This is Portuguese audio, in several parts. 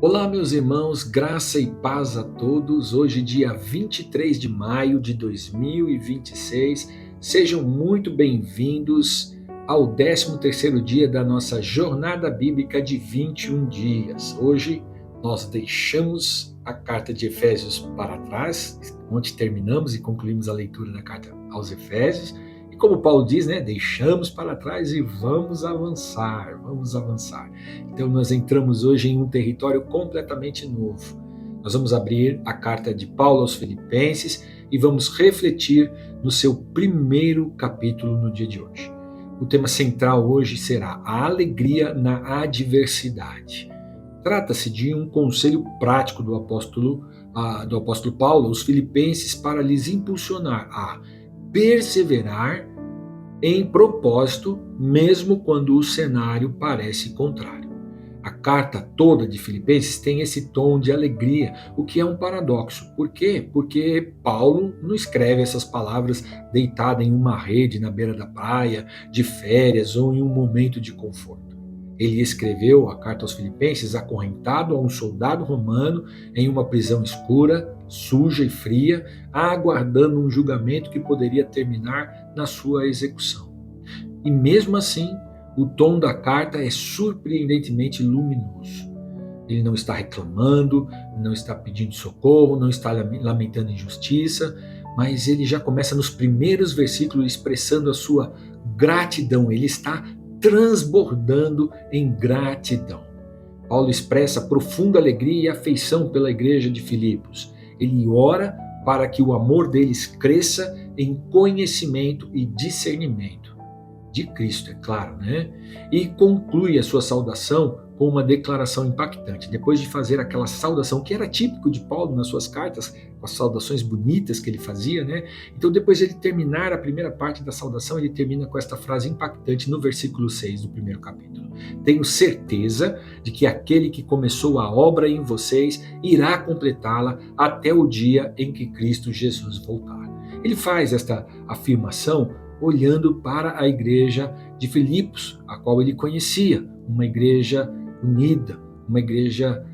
Olá, meus irmãos, graça e paz a todos. Hoje, dia 23 de maio de 2026. Sejam muito bem-vindos ao 13º dia da nossa jornada bíblica de 21 dias. Hoje, nós deixamos a carta de Efésios para trás, onde terminamos e concluímos a leitura da carta aos Efésios. E como Paulo diz, né, deixamos para trás e vamos avançar, vamos avançar. Então nós entramos hoje em um território completamente novo. Nós vamos abrir a carta de Paulo aos Filipenses e vamos refletir no seu primeiro capítulo no dia de hoje. O tema central hoje será a alegria na adversidade. Trata-se de um conselho prático do apóstolo Paulo aos Filipenses para lhes impulsionar a perseverar em propósito, mesmo quando o cenário parece contrário. A carta toda de Filipenses tem esse tom de alegria, o que é um paradoxo. Por quê? Porque Paulo não escreve essas palavras deitado em uma rede na beira da praia, de férias ou em um momento de conforto. Ele escreveu a carta aos Filipenses acorrentado a um soldado romano em uma prisão escura, suja e fria, aguardando um julgamento que poderia terminar na sua execução. E mesmo assim, o tom da carta é surpreendentemente luminoso. Ele não está reclamando, não está pedindo socorro, não está lamentando injustiça, mas ele já começa nos primeiros versículos expressando a sua gratidão. Ele está transbordando em gratidão. Paulo expressa profunda alegria e afeição pela igreja de Filipos. Ele ora para que o amor deles cresça em conhecimento e discernimento de Cristo, é claro, né? E conclui a sua saudação com uma declaração impactante. Depois de fazer aquela saudação que era típico de Paulo nas suas cartas, com as saudações bonitas que ele fazia, né? Então, depois de ele terminar a primeira parte da saudação, ele termina com esta frase impactante no versículo 6 do primeiro capítulo. Tenho certeza de que aquele que começou a obra em vocês irá completá-la até o dia em que Cristo Jesus voltar. Ele faz esta afirmação olhando para a igreja de Filipos, a qual ele conhecia, uma igreja unida, uma igreja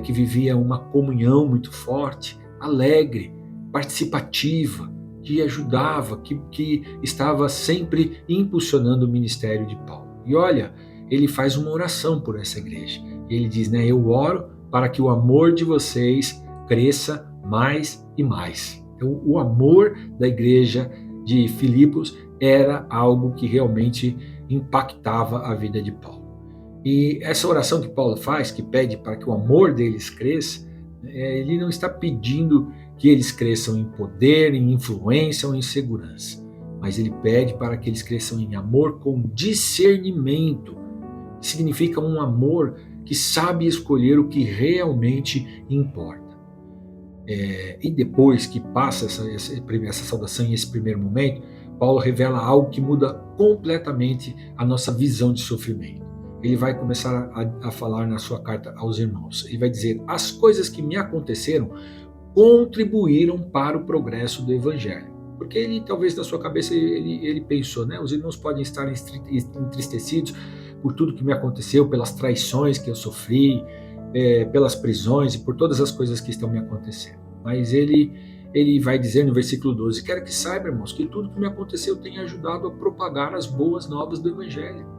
que vivia uma comunhão muito forte, alegre, participativa, que ajudava, que estava sempre impulsionando o ministério de Paulo. E olha, ele faz uma oração por essa igreja. Ele diz, né, eu oro para que o amor de vocês cresça mais e mais. Então, o amor da igreja de Filipos era algo que realmente impactava a vida de Paulo. E essa oração que Paulo faz, que pede para que o amor deles cresça, ele não está pedindo que eles cresçam em poder, em influência ou em segurança, mas ele pede para que eles cresçam em amor com discernimento, que significa um amor que sabe escolher o que realmente importa. E depois que passa essa saudação e esse primeiro momento, Paulo revela algo que muda completamente a nossa visão de sofrimento. Ele vai começar a falar na sua carta aos irmãos. Ele vai dizer, as coisas que me aconteceram contribuíram para o progresso do evangelho. Porque ele, talvez na sua cabeça, ele pensou, né? Os irmãos podem estar entristecidos por tudo que me aconteceu, pelas traições que eu sofri, pelas prisões e por todas as coisas que estão me acontecendo. Mas ele vai dizer no versículo 12, quero que saiba, irmãos, que tudo que me aconteceu tem ajudado a propagar as boas novas do evangelho.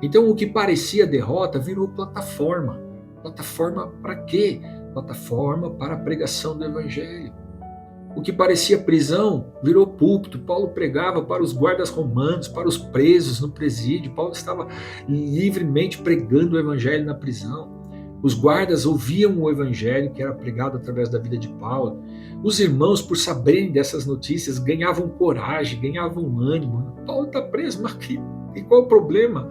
Então o que parecia derrota virou plataforma. Plataforma para quê? Plataforma para a pregação do evangelho. O que parecia prisão virou púlpito. Paulo pregava para os guardas romanos, para os presos no presídio. Paulo estava livremente pregando o evangelho na prisão. Os guardas ouviam o evangelho que era pregado através da vida de Paulo. Os irmãos, por saberem dessas notícias, ganhavam coragem, ganhavam ânimo. Paulo está preso, mas e qual o problema?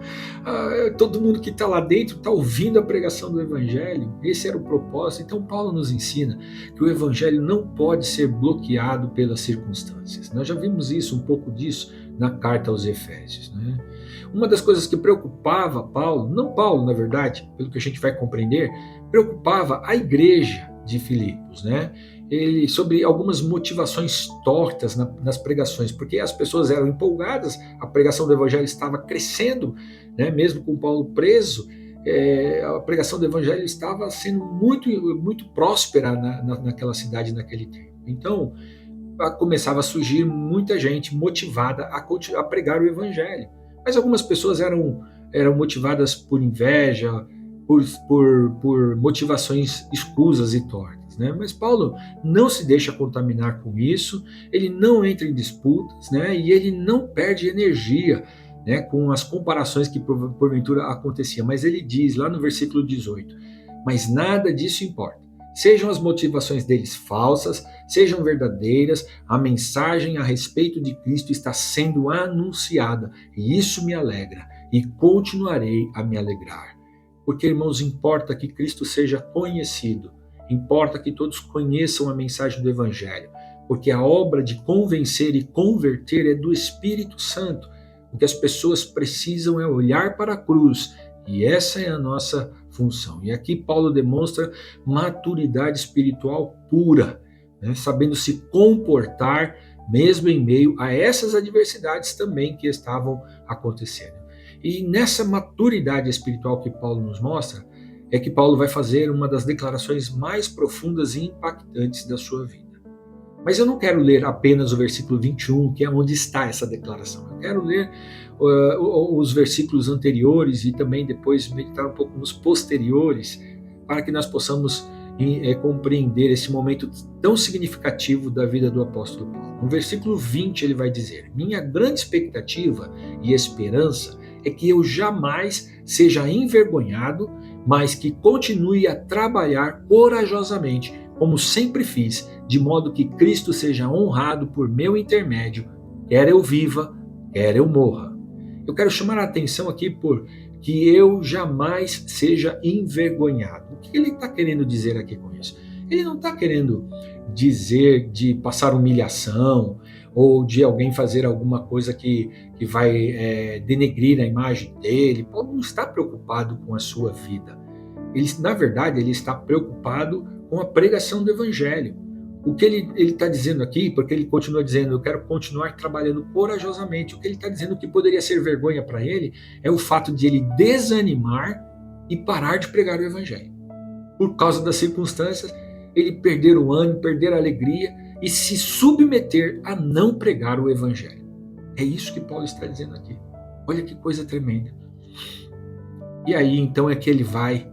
Todo mundo que está lá dentro está ouvindo a pregação do evangelho. Esse era o propósito. Então Paulo nos ensina que o evangelho não pode ser bloqueado pelas circunstâncias. Nós já vimos isso, um pouco disso, na carta aos Efésios, né? Uma das coisas que preocupava Paulo, não Paulo, na verdade, pelo que a gente vai compreender, preocupava a igreja de Filipos, né? Ele, sobre algumas motivações tortas nas pregações, porque as pessoas eram empolgadas, a pregação do evangelho estava crescendo, né? Mesmo com Paulo preso, a pregação do evangelho estava sendo muito, muito próspera naquela cidade, naquele tempo. Então, começava a surgir muita gente motivada a pregar o evangelho. Mas algumas pessoas eram motivadas por inveja, por motivações escusas e tortas, né? Mas Paulo não se deixa contaminar com isso, ele não entra em disputas, né? E ele não perde energia, né, com as comparações que porventura aconteciam. Mas ele diz lá no versículo 18: mas nada disso importa. Sejam as motivações deles falsas, sejam verdadeiras, a mensagem a respeito de Cristo está sendo anunciada, e isso me alegra, e continuarei a me alegrar. Porque, irmãos, importa que Cristo seja conhecido, importa que todos conheçam a mensagem do Evangelho, porque a obra de convencer e converter é do Espírito Santo. O que as pessoas precisam é olhar para a cruz, e essa é a nossa função. E aqui Paulo demonstra maturidade espiritual pura, né? Sabendo se comportar mesmo em meio a essas adversidades também que estavam acontecendo. E nessa maturidade espiritual que Paulo nos mostra, é que Paulo vai fazer uma das declarações mais profundas e impactantes da sua vida. Mas eu não quero ler apenas o versículo 21, que é onde está essa declaração. Eu quero ler os versículos anteriores e também depois meditar um pouco nos posteriores, para que nós possamos compreender esse momento tão significativo da vida do apóstolo Paulo. No versículo 20 ele vai dizer: minha grande expectativa e esperança é que eu jamais seja envergonhado, mas que continue a trabalhar corajosamente, como sempre fiz, de modo que Cristo seja honrado por meu intermédio, quer eu viva, quer eu morra. Eu quero chamar a atenção aqui por que eu jamais seja envergonhado. O que ele está querendo dizer aqui com isso? Ele não está querendo dizer de passar humilhação ou de alguém fazer alguma coisa que vai denegrir a imagem dele. Paulo não está preocupado com a sua vida. Na verdade, ele está preocupado com a pregação do evangelho. O que ele está dizendo aqui, porque ele continua dizendo, eu quero continuar trabalhando corajosamente, o que ele está dizendo que poderia ser vergonha para ele é o fato de ele desanimar e parar de pregar o evangelho. Por causa das circunstâncias, ele perder o ânimo, perder a alegria e se submeter a não pregar o evangelho. É isso que Paulo está dizendo aqui. Olha que coisa tremenda. E aí então é que ele vai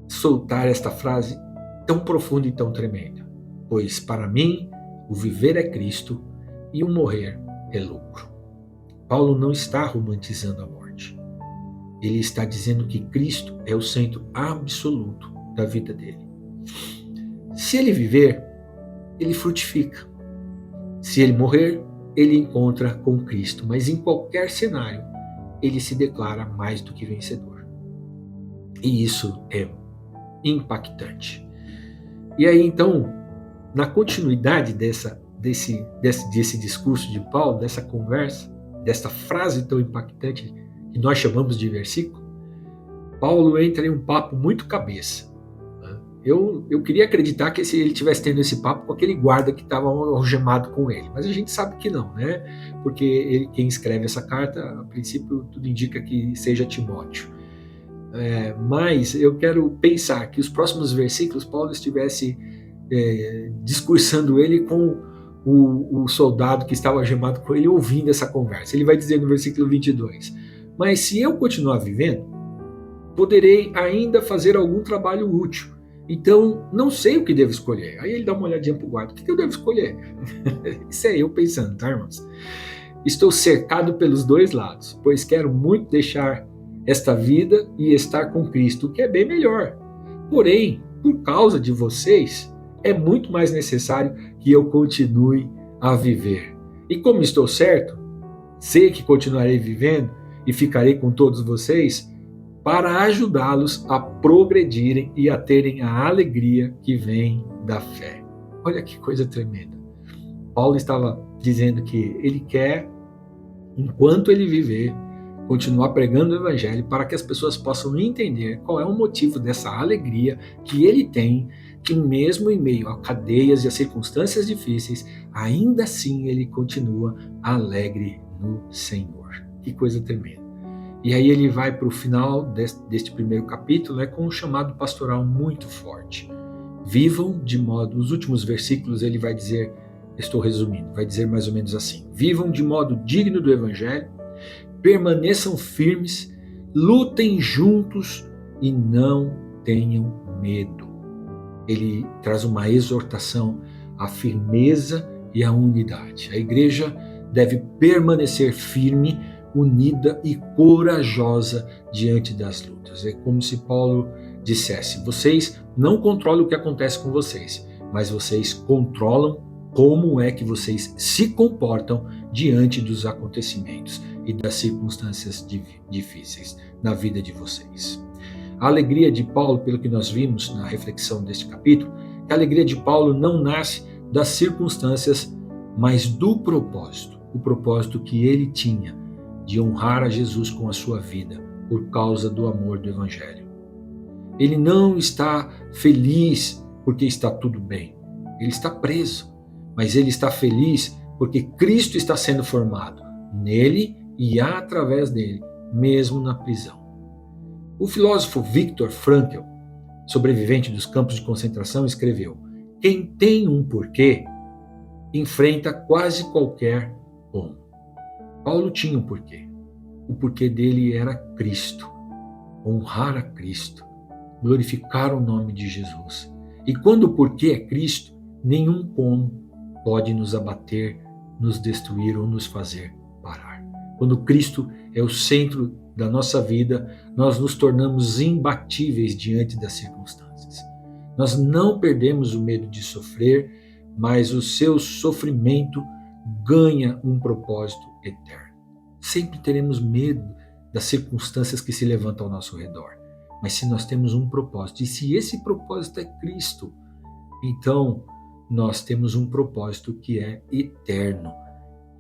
soltar esta frase tão profunda e tão tremenda. Pois para mim o viver é Cristo e o morrer é lucro. Paulo não está romantizando a morte. Ele está dizendo que Cristo é o centro absoluto da vida dele. Se ele viver, ele frutifica. Se ele morrer, ele encontra com Cristo. Mas em qualquer cenário, ele se declara mais do que vencedor. E isso é impactante. E aí então, na continuidade desse discurso de Paulo, dessa conversa, dessa frase tão impactante que nós chamamos de versículo, Paulo entra em um papo muito cabeça. Eu queria acreditar que ele estivesse tendo esse papo com aquele guarda que estava algemado com ele, mas a gente sabe que não, né? Porque quem escreve essa carta, a princípio, tudo indica que seja Timóteo. Mas eu quero pensar que os próximos versículos Paulo estivesse discursando ele com o soldado que estava algemado com ele, ouvindo essa conversa. Ele vai dizer no versículo 22: mas se eu continuar vivendo, poderei ainda fazer algum trabalho útil. Então, não sei o que devo escolher. Aí ele dá uma olhadinha para o guarda. O que eu devo escolher? Isso é eu pensando, tá, irmãos? Estou cercado pelos dois lados, pois quero muito deixar esta vida e estar com Cristo, o que é bem melhor. Porém, por causa de vocês, é muito mais necessário que eu continue a viver. E como estou certo, sei que continuarei vivendo e ficarei com todos vocês para ajudá-los a progredirem e a terem a alegria que vem da fé. Olha que coisa tremenda. Paulo estava dizendo que ele quer, enquanto ele viver, continuar pregando o evangelho para que as pessoas possam entender qual é o motivo dessa alegria que ele tem, que mesmo em meio a cadeias e a circunstâncias difíceis, ainda assim ele continua alegre no Senhor. Que coisa tremenda. E aí ele vai para o final deste primeiro capítulo, né, com um chamado pastoral muito forte. Vivam de modo, os últimos versículos ele vai dizer, estou resumindo, vai dizer mais ou menos assim: vivam de modo digno do Evangelho, permaneçam firmes, lutem juntos e não tenham medo. Ele traz uma exortação à firmeza e à unidade. A igreja deve permanecer firme, unida e corajosa diante das lutas. É como se Paulo dissesse: vocês não controlam o que acontece com vocês, mas vocês controlam como é que vocês se comportam diante dos acontecimentos e das circunstâncias difíceis na vida de vocês. A alegria de Paulo, pelo que nós vimos na reflexão deste capítulo, a alegria de Paulo não nasce das circunstâncias, mas do propósito, o propósito que ele tinha de honrar a Jesus com a sua vida por causa do amor do Evangelho. Ele não está feliz porque está tudo bem, ele está preso, mas ele está feliz porque Cristo está sendo formado nele e através dele, mesmo na prisão. O filósofo Viktor Frankl, sobrevivente dos campos de concentração, escreveu: quem tem um porquê enfrenta quase qualquer como. Paulo tinha um porquê. O porquê dele era Cristo, honrar a Cristo, glorificar o nome de Jesus. E quando o porquê é Cristo, nenhum como pode nos abater, nos destruir ou nos fazer parar. Quando Cristo é o centro da nossa vida, nós nos tornamos imbatíveis diante das circunstâncias. Nós não perdemos o medo de sofrer, mas o seu sofrimento ganha um propósito eterno. Sempre teremos medo das circunstâncias que se levantam ao nosso redor. Mas se nós temos um propósito, e se esse propósito é Cristo, então nós temos um propósito que é eterno.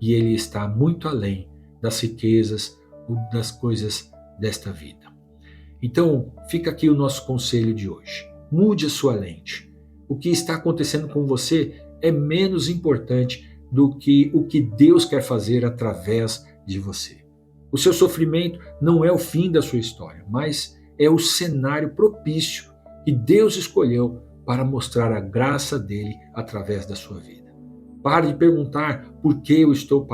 E ele está muito além das riquezas ou das coisas desta vida. Então, fica aqui o nosso conselho de hoje. Mude a sua lente. O que está acontecendo com você é menos importante do que o que Deus quer fazer através de você. O seu sofrimento não é o fim da sua história, mas é o cenário propício que Deus escolheu para mostrar a graça dele através da sua vida. Pare de perguntar por que eu estou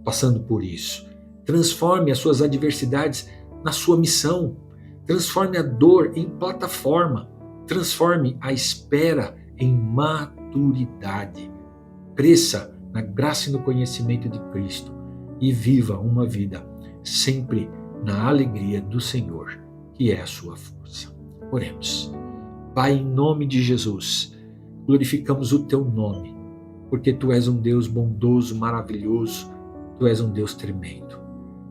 passando por isso. Transforme as suas adversidades na sua missão. Transforme a dor em plataforma. Transforme a espera em maturidade. Cresça na graça e no conhecimento de Cristo e viva uma vida sempre na alegria do Senhor, que é a sua força. Oremos. Pai, em nome de Jesus, glorificamos o teu nome, porque tu és um Deus bondoso, maravilhoso, tu és um Deus tremendo.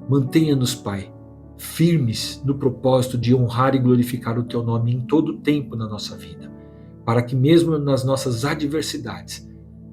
Mantenha-nos, Pai, firmes no propósito de honrar e glorificar o teu nome em todo o tempo na nossa vida, para que mesmo nas nossas adversidades,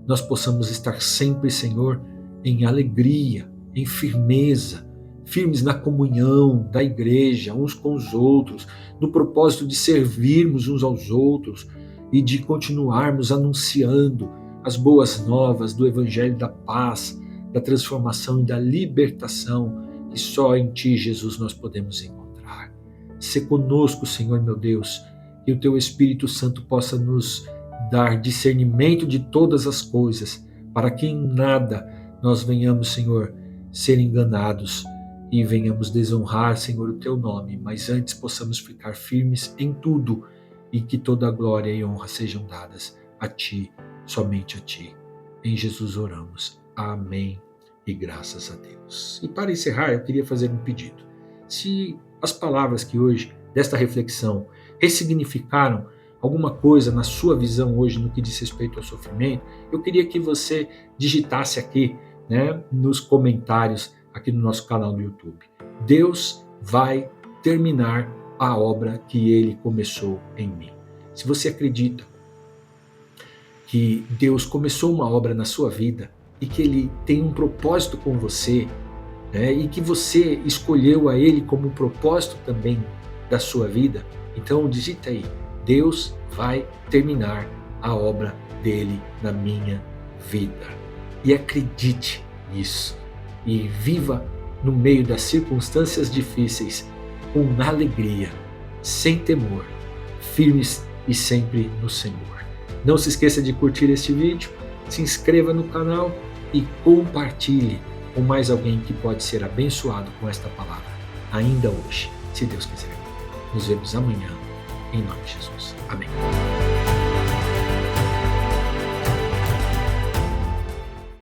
nós possamos estar sempre, Senhor, em alegria, em firmeza, firmes na comunhão da igreja, uns com os outros, no propósito de servirmos uns aos outros e de continuarmos anunciando as boas novas do Evangelho da paz, da transformação e da libertação que só em Ti, Jesus, nós podemos encontrar. Sê conosco, Senhor meu Deus, que o Teu Espírito Santo possa nos dar discernimento de todas as coisas, para que em nada nós venhamos, Senhor, ser enganados e venhamos desonrar, Senhor, o Teu nome, mas antes possamos ficar firmes em tudo e que toda a glória e honra sejam dadas a Ti, somente a Ti. Em Jesus oramos. Amém e graças a Deus. E para encerrar, eu queria fazer um pedido. Se as palavras que hoje, desta reflexão, ressignificaram alguma coisa na sua visão hoje no que diz respeito ao sofrimento, eu queria que você digitasse aqui, nos comentários aqui no nosso canal do YouTube. Deus vai terminar a obra que Ele começou em mim. Se você acredita que Deus começou uma obra na sua vida e que Ele tem um propósito com você, e que você escolheu a Ele como propósito também da sua vida, então digita aí: Deus vai terminar a obra dele na minha vida. E acredite nisso. E viva no meio das circunstâncias difíceis, com alegria, sem temor, firmes e sempre no Senhor. Não se esqueça de curtir este vídeo, se inscreva no canal e compartilhe com mais alguém que pode ser abençoado com esta palavra, ainda hoje, se Deus quiser. Nos vemos amanhã, em nome de Jesus. Amém.